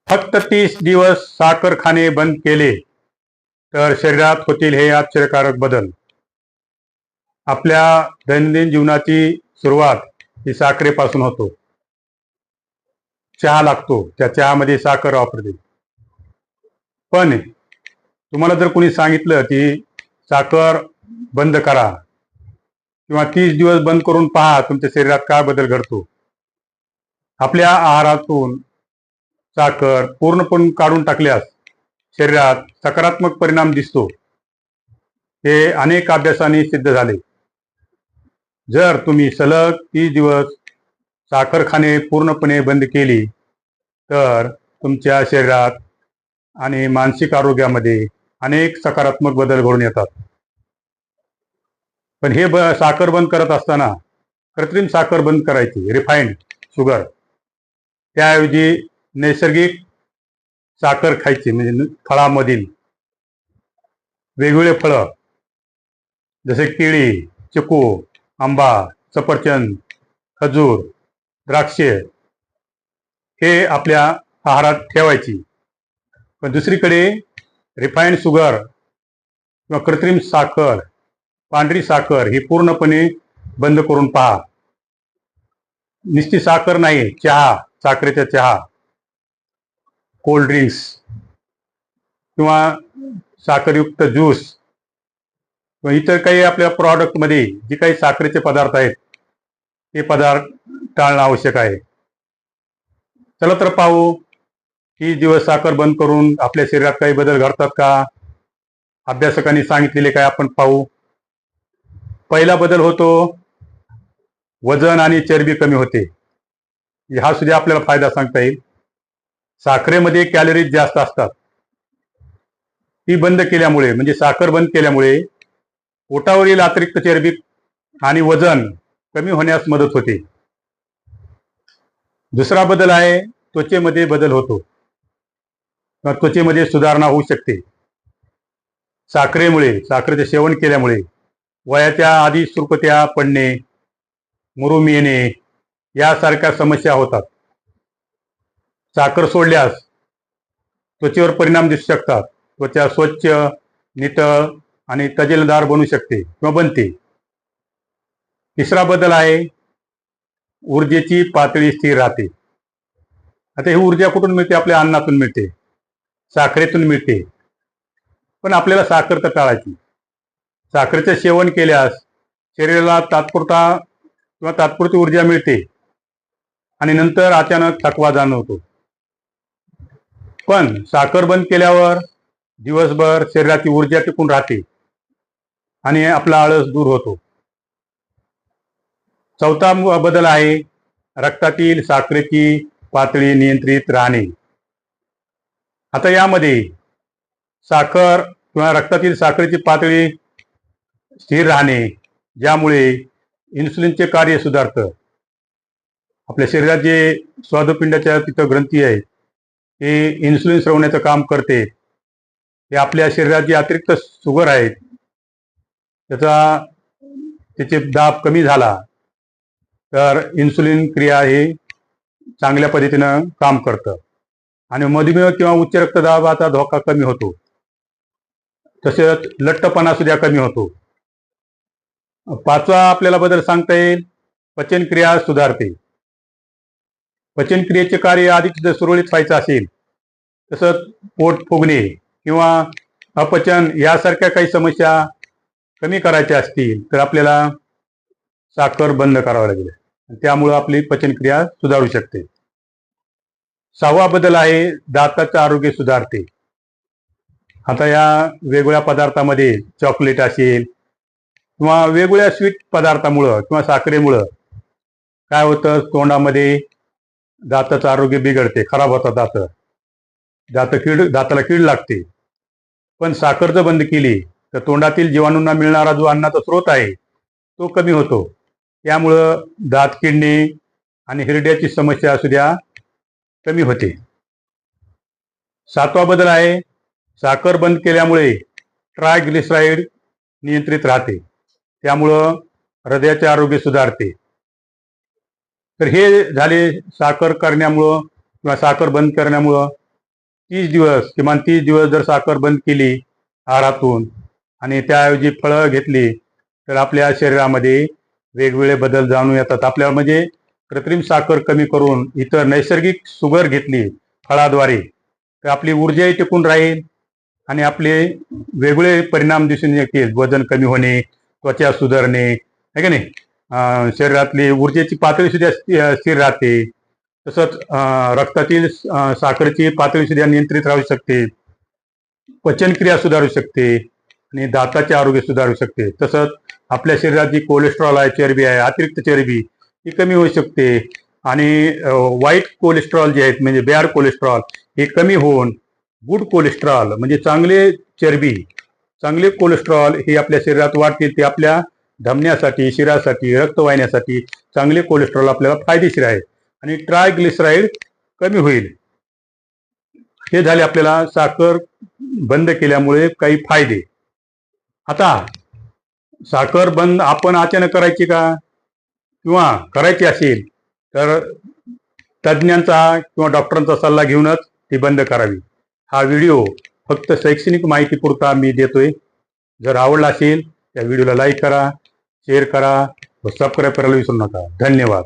फक्त 30 दिवस साखर खाणे बंद केले तर शरीरात होतील हे आश्चर्यकारक बदल. आपल्या दैनंदिन जीवनाची सुरुवात ही साखरेपासून होतो. चहा लागतो, त्या चहामध्ये साखर वापरते. पण तुम्हाला जर कोणी सांगितलं की साखर बंद करा किंवा 30 दिवस बंद करून पहा तुमच्या शरीरात काय बदल घडतो. आपल्या आहारातून साखर पूर्णपणे काढून टाकल्यास शरीरात सकारात्मक परिणाम दिसतो. हे अनेक अभ्यासांनी सिद्ध झाले. जर तुम्ही सलग 30 दिवस साखर खाणे पूर्णपणे बंद केली तर तुमच्या शरीरात आणि मानसिक आरोग्यामध्ये अनेक सकारात्मक बदल घडून येतात. पण हे साखर बंद करत असताना कृत्रिम साखर बंद करायची, रिफाईंड शुगर, त्याऐवजी नैसर्गिक साखर खायची. म्हणजे फळामधील वेगवेगळे फळं जसे केळी, चिकू, आंबा, सफरचंद, खजूर, द्राक्षे हे आपल्या आहारात ठेवायची. पण दुसरीकडे रिफाईंड शुगर किंवा कृत्रिम साखर, पांढरी साखर ही पूर्णपणे बंद करून पहा. नुसती साखर नाही, चहा, साखरेचा चहा, कोल्ड ड्रिंक्स किंवा साखरयुक्त ज्यूस किंवा इतर काही आपल्या प्रॉडक्टमध्ये जे काही साखरेचे पदार्थ आहेत ते पदार्थ टाळणं आवश्यक आहे. चला तर पाहू की दिवस साखर बंद करून आपल्या शरीरात काही बदल घडतात का. अभ्यासकांनी सांगितलेले काय आपण पाहू. पहिला बदल होतो वजन आणि चरबी कमी होते. हा सुद्धा आपल्याला फायदा सांगता येईल. साखरेमध्ये कॅलरीज जास्त असतात. ती बंद केल्यामुळे म्हणजे साखर बंद केल्यामुळे पोटावरील अतिरिक्त चरबी आणि वजन कमी होण्यास मदत होते. दुसरा बदल आहे त्वचेमध्ये बदल होतो किंवा त्वचेमध्ये सुधारणा होऊ शकते. साखरेचे सेवन केल्यामुळे वयाच्या आधी सुरकुत्या पडणे, मुरूम येणे यासारख्या समस्या होतात. साखर सोडल्यास त्वचेवर परिणाम दिसू शकतात. त्वचा स्वच्छ, नितळ आणि तजेलदार बनू शकते किंवा बनते. तिसरा बदल आहे ऊर्जेची पातळी स्थिर राहते. आता ही ऊर्जा कुठून मिळते? आपल्या अन्नातून मिळते, साखरेतून मिळते. पण आपल्याला साखर तर टाळायची. साखरेचे सेवन केल्यास शरीराला तात्पुरती ऊर्जा मिळते आणि नंतर अचानक थकवा जाणवतो. पण साखर बंद केल्यावर दिवसभर शरीराची ऊर्जा टिकून राहते आणि आपला आळस दूर होतो. चौथा बदल आहे रक्तातील साखरेची पातळी नियंत्रित राहणे. आता यामध्ये साखर किंवा रक्तातील साखरेची पातळी स्थिर राहणे, ज्यामुळे इन्सुलिनचे कार्य सुधारतं. आपल्या शरीरात जे स्वादुपिंडाच्या तिथं ग्रंथी आहे ते इन्सुलिन स्रवण्याचं काम करते. हे आपल्या शरीरात जे अतिरिक्त शुगर आहे त्याचे दाब कमी झाला तर इन्सुलिन क्रिया हे चांगल्या पद्धतीनं काम करतं आणि मधुमेह किंवा उच्च रक्तदाबाचा धोका कमी होतो. तसेच लठ्ठपणा सुद्धा कमी होतो. पाचवा आपल्याला बदल सांगता येईल पचनक्रिया सुधारते. पचनक्रियेचे कार्य अधिक जर सुरळीत व्हायचं असेल, तसंच पोट फुगणे किंवा अपचन यासारख्या काही समस्या कमी करायच्या असतील तर आपल्याला साखर बंद करावं लागेल. त्यामुळं आपली पचनक्रिया सुधारू शकते. सहावा बदल आहे दाताचं आरोग्य सुधारते. आता या वेगवेगळ्या पदार्थामध्ये चॉकलेट असेल किंवा वेगवेगळ्या स्वीट पदार्थामुळं किंवा साखरेमुळं काय होतं, तोंडामध्ये दाताचं आरोग्य बिघडते, खराब होतात दाताला कीड लागते. पण साखर जर बंद केली तर तोंडातील जीवाणूंना मिळणारा जो अन्नाचा स्रोत आहे तो कमी होतो. त्यामुळं दात किडणे आणि हिरड्याची समस्या सुद्धा कमी होते. सातवा बदल आहे साखर बंद केल्यामुळे ट्रायग्लिसराईड नियंत्रित राहते. त्यामुळं हृदयाचे आरोग्य सुधारते. तर हे झाले साखर करण्यामुळं किंवा साखर बंद करण्यामुळं 30 दिवस, किमान 30 दिवस जर साखर बंद केली आहारातून आणि त्याऐवजी फळं घेतली तर आपल्या शरीरामध्ये वेगवेगळे बदल जाणून येतात. आपल्याला म्हणजे कृत्रिम साखर कमी करून इतर नैसर्गिक शुगर घेतली फळाद्वारे तर आपली ऊर्जाही टिकून राहील आणि आपले वेगवेगळे परिणाम दिसून येतील. वजन कमी होणे, त्वचा सुधारणे, आहे का नाही, शरीरातली ऊर्जेची पातळी सुद्धा स्थिर राहते. तसंच रक्तातील साखरेची पातळी सुद्धा नियंत्रित राहू शकते, पचनक्रिया सुधारू शकते आणि दाताचे आरोग्य सुधारू शकते. तसंच आपल्या शरीरात जी कोलेस्ट्रॉल आहे, चरबी आहे, अतिरिक्त चरबी ही कमी होऊ शकते आणि वाईट कोलेस्ट्रॉल जे आहेत म्हणजे बॅड कोलेस्ट्रॉल हे कमी होऊन गुड कोलेस्ट्रॉल म्हणजे चांगले चरबी, चांगले कोलेस्ट्रॉल हे आपल्या शरीरात वाढतील. ते आपल्या धमन्यासाठी, शिरासाठी, रक्तवाहिन्यासाठी चांगले कोलेस्ट्रॉल आपल्याला फायदेशीर आहे आणि ट्रायग्लिसराईड कमी होईल. हे झाले आपल्याला साखर बंद केल्यामुळे काही फायदे. आता साखर बंद आपण अचानक करायची का, किंवा करायची असेल तर तज्ज्ञांचा किंवा डॉक्टरांचा सल्ला घेऊनच ती बंद करावी. हा व्हिडिओ फक्त शैक्षणिक माहितीपुरता मी देतोय. जर आवडला असेल त्या व्हिडिओला लाईक करा, शेअर करा व सबस्क्राईब करायला विसरू नका. धन्यवाद.